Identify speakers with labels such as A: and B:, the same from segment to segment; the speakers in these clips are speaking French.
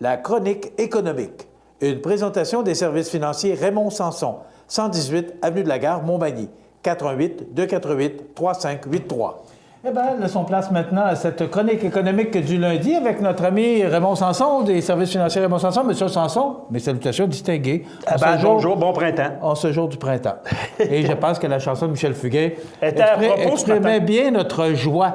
A: La chronique économique. Une présentation des services financiers Raymond Sanson, 118 Avenue de la Gare, Montmagny, 418-248-3583. Eh bien, laissons place maintenant à cette chronique économique du lundi avec notre ami Raymond Sanson des services financiers Raymond Sanson. Monsieur Sanson, mes salutations distinguées.
B: Bonjour, bon printemps.
A: En ce jour du printemps. Et je pense que la chanson de Michel Fugain
B: exprimait
A: bien notre joie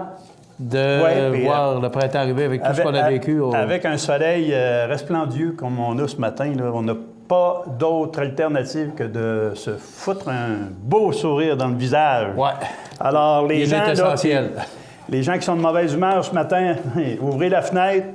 A: de voir le printemps arriver avec tout ce qu'on a vécu.
B: Avec un soleil resplendissant comme on a ce matin, là, on n'a pas d'autre alternative que de se foutre un beau sourire dans le visage.
A: Ouais.
B: Alors, les gens qui sont de mauvaise humeur ce matin, ouvrez la fenêtre,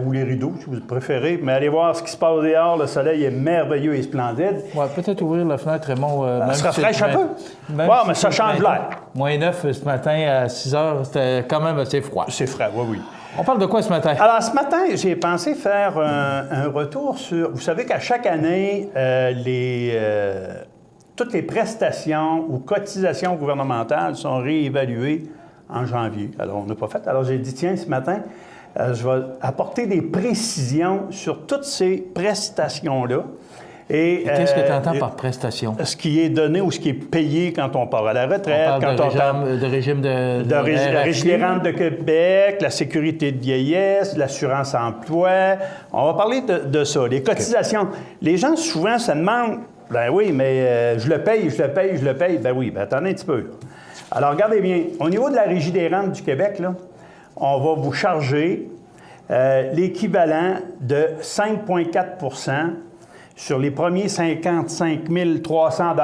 B: ou les rideaux, si vous préférez, mais allez voir ce qui se passe dehors. Le soleil est merveilleux et splendide.
A: Oui, peut-être ouvrir la fenêtre, Raymond.
B: Ça se rafraîche un peu. Oui, mais ça change l'air.
A: Moins 9 ce matin à 6 heures, c'était quand même assez froid.
B: C'est frais, oui.
A: On parle de quoi ce matin?
B: Alors, ce matin, j'ai pensé faire un retour sur... Vous savez qu'à chaque année, toutes les prestations ou cotisations gouvernementales sont réévaluées en janvier. Alors, on n'a pas fait. Alors, j'ai dit, tiens, ce matin, je vais apporter des précisions sur toutes ces prestations-là.
A: Et qu'est-ce que tu entends par prestation?
B: Ce qui est donné ou ce qui est payé quand on part à la retraite.
A: On parle de régime de
B: la Régie des rentes de Québec, la sécurité de vieillesse, l'assurance emploi. On va parler de ça. Les cotisations. Okay. Les gens, souvent, se demandent, ben oui, mais je le paye. Ben oui, ben attendez un petit peu. Alors, regardez bien. Au niveau de la Régie des rentes du Québec, là, on va vous charger l'équivalent de 5,4 sur les premiers 55 300 $.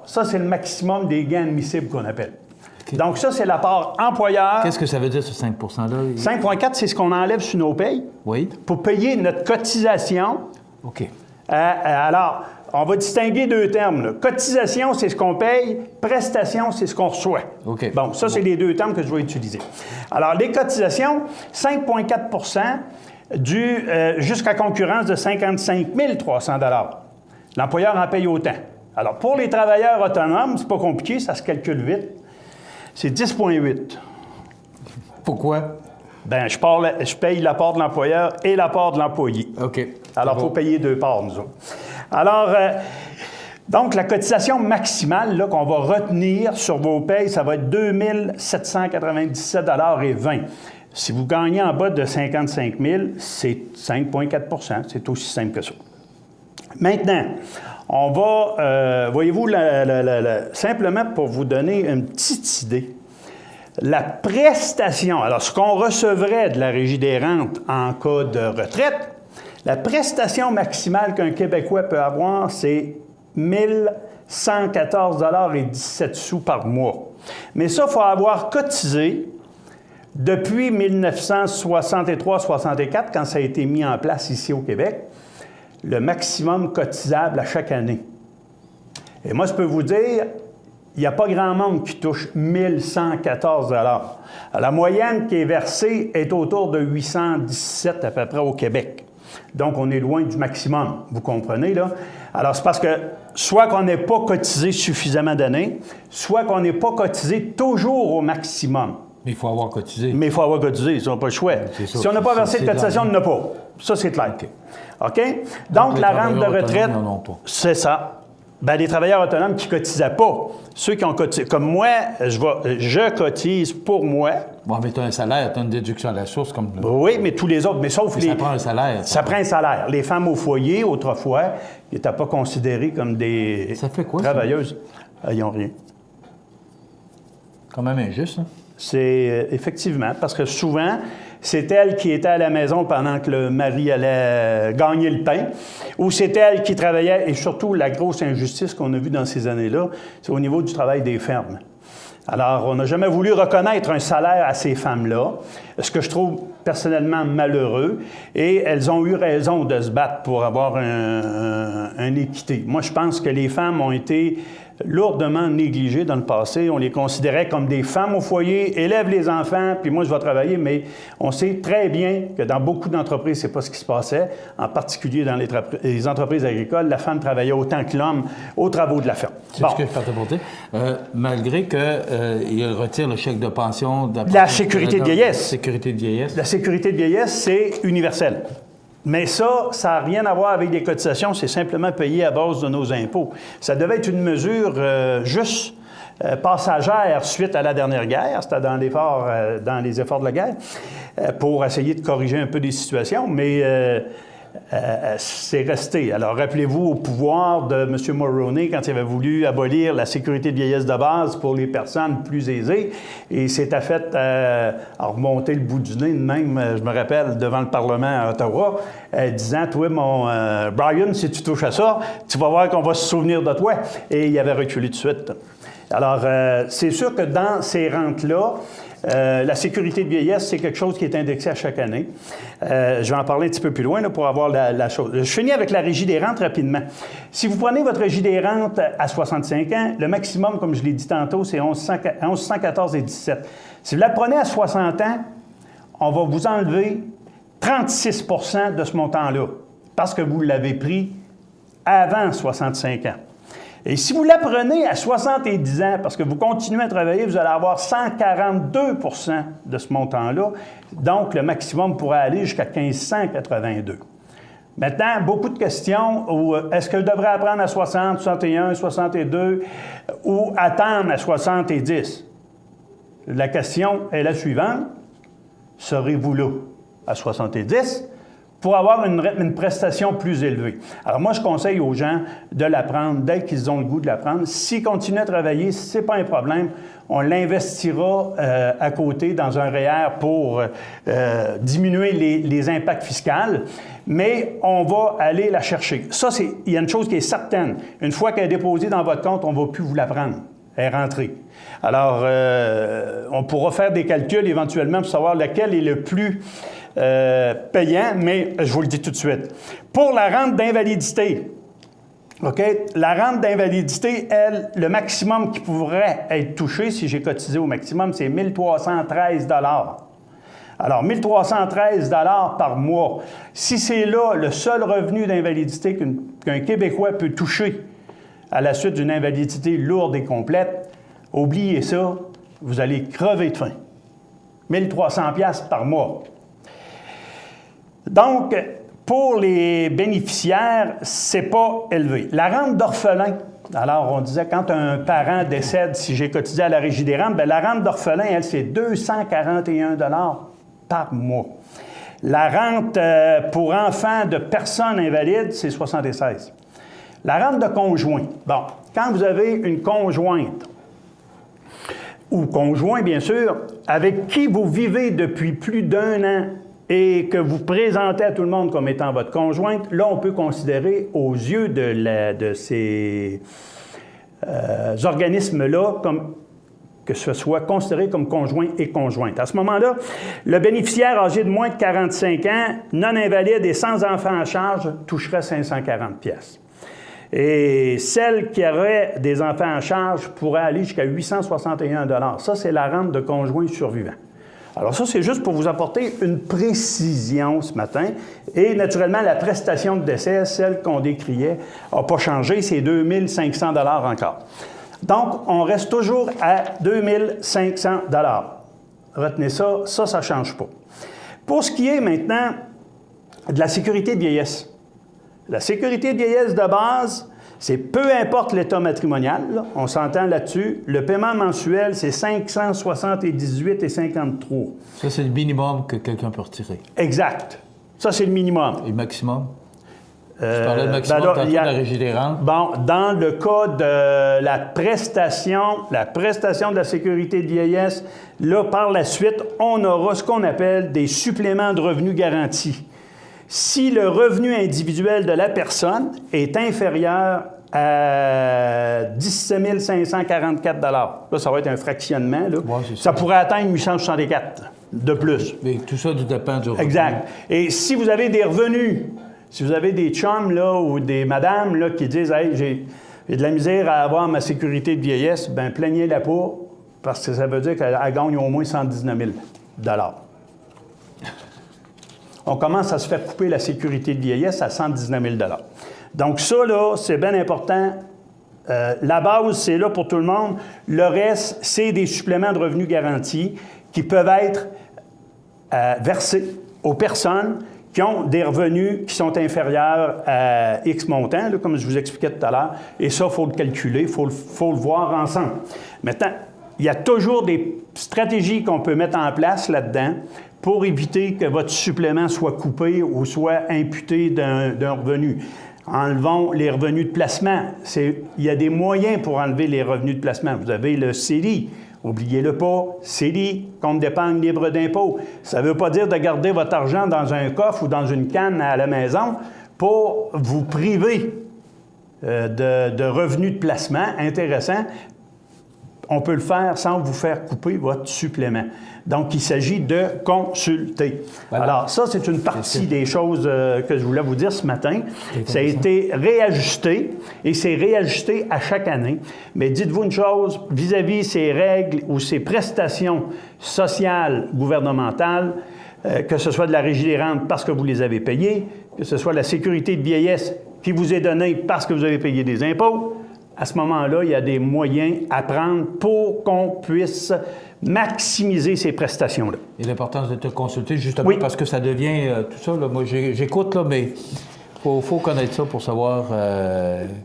B: Ça, c'est le maximum des gains admissibles qu'on appelle. Okay. Donc, ça, c'est la part employeur.
A: Qu'est-ce que ça veut dire, ce 5 %-là?
B: 5,4 c'est ce qu'on enlève sur nos payes pour payer notre cotisation.
A: OK.
B: Alors, on va distinguer deux termes. Là. Cotisation, c'est ce qu'on paye. Prestation, c'est ce qu'on reçoit.
A: OK.
B: Bon, ça, c'est les deux termes que je vais utiliser. Alors, les cotisations, 5,4 jusqu'à concurrence de 55 300 $. L'employeur en paye autant. Alors, pour les travailleurs autonomes, c'est pas compliqué, ça se calcule vite. C'est 10,8.
A: Pourquoi?
B: Bien, je paye la part de l'employeur et la part de l'employé.
A: OK.
B: Alors, il faut payer deux parts, nous autres. Alors, donc, la cotisation maximale là, qu'on va retenir sur vos payes, ça va être 2 797,20 $. Si vous gagnez en bas de 55 000, c'est 5,4 %. C'est aussi simple que ça. Maintenant, on va, voyez-vous, simplement pour vous donner une petite idée, la prestation, alors ce qu'on recevrait de la Régie des rentes en cas de retraite, la prestation maximale qu'un Québécois peut avoir, c'est 1 114,17 $ par mois. Mais ça, il faut avoir cotisé depuis 1963-64, quand ça a été mis en place ici au Québec, le maximum cotisable à chaque année. Et moi, je peux vous dire, il n'y a pas grand monde qui touche 1 114 $. Alors, la moyenne qui est versée est autour de 817 à peu près au Québec. Donc, on est loin du maximum, vous comprenez, là? Alors, c'est parce que soit qu'on n'ait pas cotisé suffisamment d'années, soit qu'on n'ait pas cotisé toujours au maximum.
A: Mais il faut avoir cotisé.
B: Mais il faut avoir cotisé, ça n'a pas le choix. Si on n'a pas versé de cotisation, on n'en a pas. Ça, c'est clair. OK? Donc la rente de retraite, c'est ça. Bien, les travailleurs autonomes qui ne cotisaient pas, ceux qui ont cotisé, comme moi, je cotise pour moi.
A: Bon, mais tu as un salaire, tu as une déduction à la source comme...
B: Oui, mais tous les autres, mais sauf les...
A: Ça prend un salaire.
B: Ça prend un salaire. Les femmes au foyer, autrefois, qui n'étaient pas considérées comme des
A: ça fait quoi,
B: travailleuses. Ils n'ont rien.
A: Quand même injuste, hein?
B: C'est effectivement, parce que souvent, c'est elle qui était à la maison pendant que le mari allait gagner le pain, ou c'est elle qui travaillait, et surtout la grosse injustice qu'on a vue dans ces années-là, c'est au niveau du travail des fermes. Alors, on n'a jamais voulu reconnaître un salaire à ces femmes-là, ce que je trouve personnellement malheureux, et elles ont eu raison de se battre pour avoir une équité. Moi, je pense que les femmes ont été lourdement négligées dans le passé. On les considérait comme des femmes au foyer, élèvent les enfants, puis moi, je vais travailler, mais on sait très bien que dans beaucoup d'entreprises, c'est pas ce qui se passait, en particulier dans les entreprises agricoles. La femme travaillait autant que l'homme aux travaux de la ferme.
A: C'est ce que je peux t'apporter. Malgré qu'il retire le chèque de pension...
B: La sécurité de vieillesse.
A: Sécurité de vieillesse.
B: La sécurité de vieillesse, c'est universel. Mais ça n'a rien à voir avec des cotisations, c'est simplement payé à base de nos impôts. Ça devait être une mesure juste passagère suite à la dernière guerre, c'était dans les efforts de la guerre, pour essayer de corriger un peu des situations, mais c'est resté. Alors, rappelez-vous au pouvoir de M. Mulroney quand il avait voulu abolir la sécurité de vieillesse de base pour les personnes plus aisées, et s'était fait remonter le bout du nez, même, je me rappelle, devant le Parlement à Ottawa, disant « Toi, mon Brian, si tu touches à ça, tu vas voir qu'on va se souvenir de toi. » Et il avait reculé de suite. Alors, c'est sûr que dans ces rentes-là, la sécurité de vieillesse, c'est quelque chose qui est indexé à chaque année. Je vais en parler un petit peu plus loin là, pour avoir la chose. Je finis avec la régie des rentes rapidement. Si vous prenez votre régie des rentes à 65 ans, le maximum, comme je l'ai dit tantôt, c'est 1114,17. Si vous la prenez à 60 ans, on va vous enlever 36 % de ce montant-là, parce que vous l'avez pris avant 65 ans. Et si vous la prenez à 70 ans, parce que vous continuez à travailler, vous allez avoir 142 % de ce montant-là. Donc, le maximum pourrait aller jusqu'à 1582. Maintenant, beaucoup de questions. Est-ce que je devrais apprendre à 60, 61, 62 ou attendre à 70? La question est la suivante. Serez-vous là à 70 pour avoir une prestation plus élevée? Alors moi, je conseille aux gens de la prendre dès qu'ils ont le goût de la prendre. S'ils continuent à travailler, ce n'est pas un problème. On l'investira à côté dans un REER pour diminuer les impacts fiscaux, mais on va aller la chercher. Ça, il y a une chose qui est certaine. Une fois qu'elle est déposée dans votre compte, on ne va plus vous la prendre. Elle est rentrée. Alors, on pourra faire des calculs éventuellement pour savoir lequel est le plus payant, mais je vous le dis tout de suite. Pour la rente d'invalidité, OK? La rente d'invalidité, elle, le maximum qui pourrait être touché, si j'ai cotisé au maximum, c'est 1 313 $. Alors, 1 313 $ par mois. Si c'est là le seul revenu d'invalidité qu'un Québécois peut toucher à la suite d'une invalidité lourde et complète, oubliez ça, vous allez crever de faim. 1 300 $ par mois. Donc, pour les bénéficiaires, c'est pas élevé. La rente d'orphelin, alors on disait quand un parent décède, si j'ai cotisé à la Régie des rentes, bien, la rente d'orphelin, elle, c'est 241 $ par mois. La rente pour enfants de personnes invalides, c'est 76. La rente de conjoint, bon, quand vous avez une conjointe, ou conjoint, bien sûr, avec qui vous vivez depuis plus d'1 an et que vous présentez à tout le monde comme étant votre conjointe, là, on peut considérer aux yeux de ces organismes-là comme que ce soit considéré comme conjoint et conjointe. À ce moment-là, le bénéficiaire âgé de moins de 45 ans, non invalide et sans enfant à charge, toucherait 540 $. Et celle qui aurait des enfants à charge pourrait aller jusqu'à 861 $. Ça, c'est la rente de conjoint survivant. Alors ça, c'est juste pour vous apporter une précision ce matin. Et naturellement, la prestation de décès, celle qu'on décriait, n'a pas changé, c'est 2 500 $ encore. Donc, on reste toujours à 2 500 $. Retenez ça, ça ne change pas. Pour ce qui est maintenant de la sécurité de vieillesse, la sécurité de vieillesse de base, c'est peu importe l'état matrimonial, là, on s'entend là-dessus. Le paiement mensuel, c'est 578,53 $.
A: Ça, c'est le minimum que quelqu'un peut retirer.
B: Exact. Ça, c'est le minimum.
A: Et le maximum? Tu parlais de maximum tantôt de la Régie des rentes.
B: Bon, dans le cas de la prestation de la sécurité de vieillesse, là, par la suite, on aura ce qu'on appelle des suppléments de revenus garantis. Si le revenu individuel de la personne est inférieur à 17 544 $, là, ça va être un fractionnement, là. Ouais, ça pourrait atteindre 864 de plus.
A: Mais tout ça dépend du revenu.
B: Exact. Et si vous avez des revenus, si vous avez des chums là, ou des madames là, qui disent « Hey, j'ai de la misère à avoir ma sécurité de vieillesse », bien, plaignez-la pas, parce que ça veut dire qu'elle gagne au moins 119 000 $. On commence à se faire couper la sécurité de vieillesse à 119 000 $. Donc ça, là, c'est bien important. La base, c'est là pour tout le monde. Le reste, c'est des suppléments de revenus garantis qui peuvent être versés aux personnes qui ont des revenus qui sont inférieurs à X montant, là, comme je vous expliquais tout à l'heure. Et ça, il faut le calculer, il faut le voir ensemble. Maintenant, il y a toujours des stratégies qu'on peut mettre en place là-dedans pour éviter que votre supplément soit coupé ou soit imputé d'un revenu. Enlevons les revenus de placement. Il y a des moyens pour enlever les revenus de placement. Vous avez le CELI. Oubliez-le pas, CELI, compte d'épargne libre d'impôt. Ça ne veut pas dire de garder votre argent dans un coffre ou dans une canne à la maison pour vous priver de revenus de placement intéressants. On peut le faire sans vous faire couper votre supplément. Donc, il s'agit de consulter. Voilà. Alors, ça, c'est une partie des choses que je voulais vous dire ce matin. Ça a été réajusté, et c'est réajusté à chaque année. Mais dites-vous une chose, vis-à-vis ces règles ou ces prestations sociales gouvernementales, que ce soit de la Régie des rentes parce que vous les avez payées, que ce soit la sécurité de vieillesse qui vous est donnée parce que vous avez payé des impôts, à ce moment-là, il y a des moyens à prendre pour qu'on puisse maximiser ces prestations-là.
A: Et l'importance de te consulter, justement, parce que ça devient tout ça. Là, moi, j'écoute, là, mais il faut connaître ça pour savoir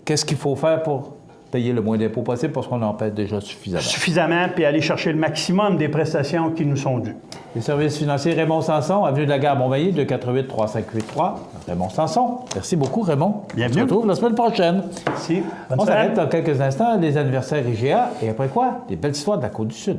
A: qu'est-ce qu'il faut faire pour payer le moins d'impôts possible parce qu'on en paie déjà suffisamment.
B: Suffisamment, puis aller chercher le maximum des prestations qui nous sont dues.
A: Les services financiers Raymond Sanson, avenue de la Gare Montmagny, 248-3583. Raymond Sanson. Merci beaucoup, Raymond.
B: Bienvenue.
A: On se retrouve la semaine prochaine.
B: Merci.
A: On s'arrête dans quelques instants, les anniversaires IGA. Et après quoi? Des belles histoires de la Côte-du-Sud.